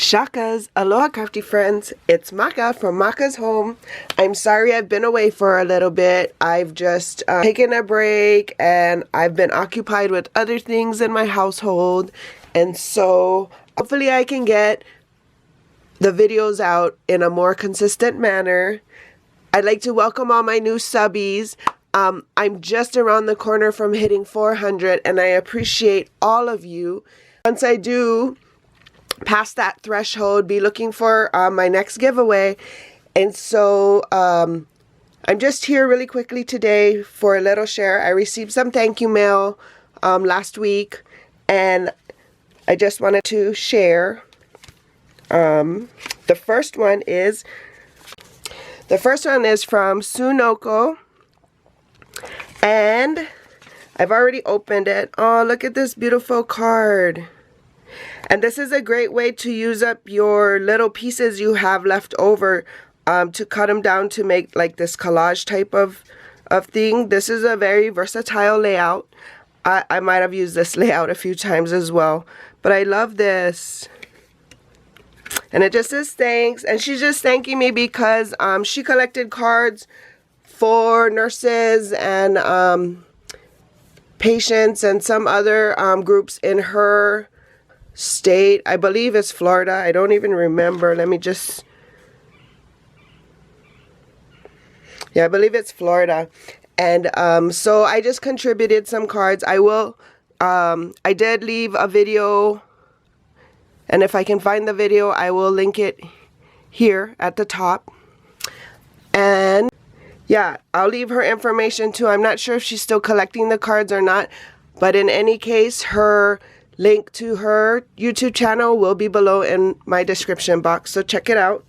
Shakas, aloha crafty friends, it's Maka from Makaz Home. I'm sorry I've been away for a little bit. I've just taken a break and I've been occupied with other things in my household, and so hopefully I can get the videos out in a more consistent manner. I'd like to welcome all my new subbies. I'm just around the corner from hitting 400 and I appreciate all of you. Once I do past that threshold, be looking for my next giveaway. And so I'm just here really quickly today for a little share. I received some thank you mail last week and I just wanted to share. The first one is from Sunoko, and I've already opened it. Oh, look at this beautiful card. And this is a great way to use up your little pieces you have left over, to cut them down to make like this collage type of thing. This is a very versatile layout. I might have used this layout a few times as well, but I love this. And it just says thanks, and she's just thanking me because she collected cards for nurses and patients and some other groups in her state. I believe it's Florida. I don't even remember. Let me just... Yeah, I believe it's Florida. And so I just contributed some cards. I did leave a video, and if I can find the video, I will link it here at the top. And yeah, I'll leave her information too. I'm not sure if she's still collecting the cards or not, but in any case, her link to her YouTube channel will be below in my description box, so check it out.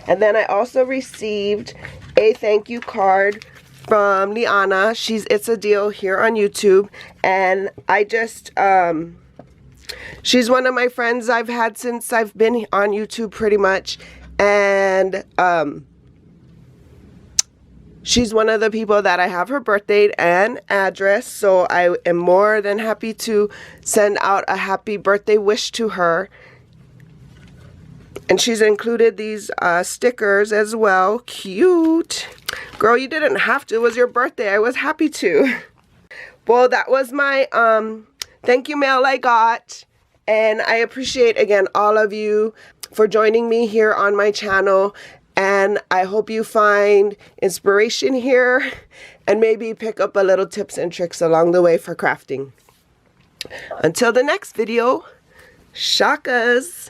And then I also received a thank you card from Liana. It's a deal here on YouTube, and I just she's one of my friends I've had since I've been on YouTube pretty much, and she's one of the people that I have her birthday and address, so I am more than happy to send out a happy birthday wish to her. And she's included these stickers as well. Cute. Girl, you didn't have to. It was your birthday. I was happy to. Well, that was my thank you mail I got. And I appreciate, again, all of you for joining me here on my channel. And I hope you find inspiration here and maybe pick up a little tips and tricks along the way for crafting. Until the next video, shakas!